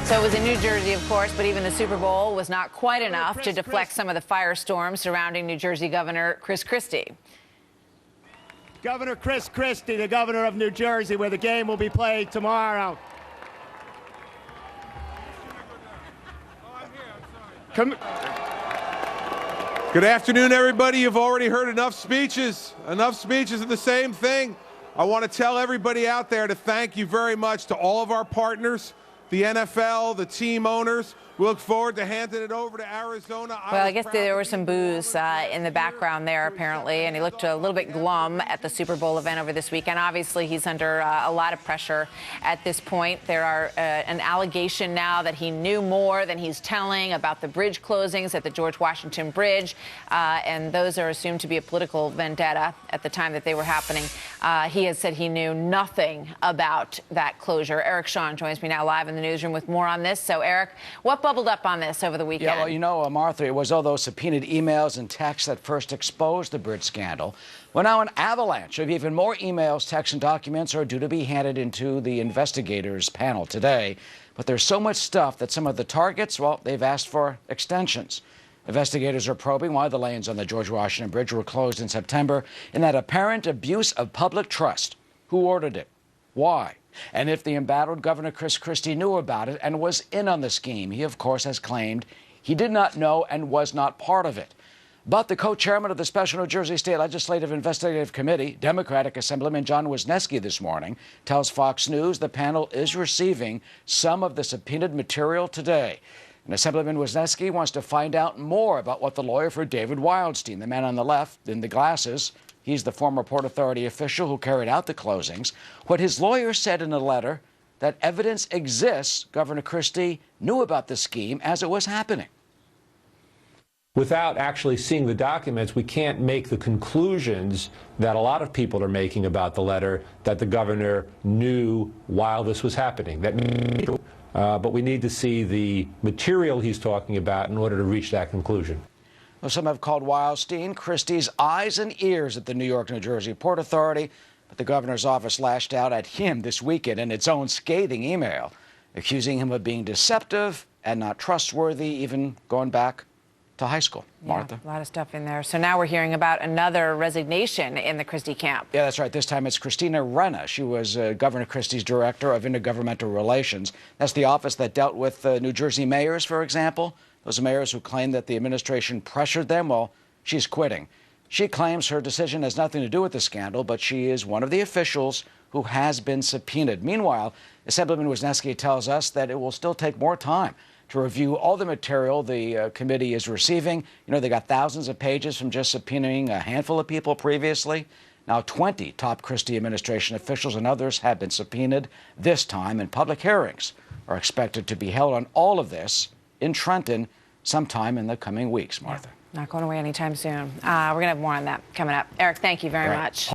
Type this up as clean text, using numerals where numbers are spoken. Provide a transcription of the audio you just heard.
So it was in New Jersey, of course, but even the Super Bowl was not quite enough to deflect some of the firestorms surrounding New Jersey Governor Chris Christie. Governor Chris Christie, the governor of New Jersey, where the game will be played tomorrow. Good afternoon, everybody. You've already heard enough speeches. Enough speeches of the same thing. I want to tell everybody out there to thank you very much to all of our partners, the NFL, the team owners. We look forward to handing it over to Arizona. Well, I guess there was some boos in the background there, apparently, and he looked a little bit glum at the Super Bowl event over this weekend. Obviously, he's under a lot of pressure at this point. There are an allegation now that he knew more than he's telling about the bridge closings at the George Washington Bridge, and those are assumed to be a political vendetta at the time that they were happening. He has said he knew nothing about that closure. Eric Shawn joins me now live in the newsroom with more on this. So, Eric, what bubbled up on this over the weekend? Yeah, well, you know, Martha, it was all those subpoenaed emails and texts that first exposed the bridge scandal. Well, now an avalanche of even more emails, texts, and documents are due to be handed into the investigators panel today. But there's so much stuff that some of the targets, well, they've asked for extensions. Investigators are probing why the lanes on the George Washington Bridge were closed in September in that apparent abuse of public trust. Who ordered it? Why? And if the embattled Governor Chris Christie knew about it and was in on the scheme, he, of course, has claimed he did not know and was not part of it. But the co-chairman of the Special New Jersey State Legislative Investigative Committee, Democratic Assemblyman John Wisniewski, this morning, tells Fox News the panel is receiving some of the subpoenaed material today. And Assemblyman Wisniewski wants to find out more about what the lawyer for David Wildstein, the man on the left in the glasses, he's the former Port Authority official who carried out the closings, what his lawyer said in a letter that evidence exists Governor Christie knew about the scheme as it was happening. Without actually seeing the documents, we can't make the conclusions that a lot of people are making about the letter that the governor knew while this was happening. But we need to see the material he's talking about in order to reach that conclusion. Well, some have called Wildstein Christie's eyes and ears at the New York, New Jersey Port Authority, but the governor's office lashed out at him this weekend in its own scathing email, accusing him of being deceptive and not trustworthy, even going back to high school. Martha? Yeah, a lot of stuff in there. So now we're hearing about another resignation in the Christie camp. Yeah, that's right. This time it's Christina Renna. She was Governor Christie's director of intergovernmental relations. That's the office that dealt with New Jersey mayors, for example. Those mayors who claimed that the administration pressured them. Well, she's quitting. She claims her decision has nothing to do with the scandal, but she is one of the officials who has been subpoenaed. Meanwhile, Assemblyman Wisniewski tells us that it will still take more time to review all the material the committee is receiving. You know, they got thousands of pages from just subpoenaing a handful of people previously. Now 20 top Christie administration officials and others have been subpoenaed this time, and public hearings are expected to be held on all of this in Trenton sometime in the coming weeks, Martha. Not going away anytime soon. We're going to have more on that coming up. Eric, thank you very much.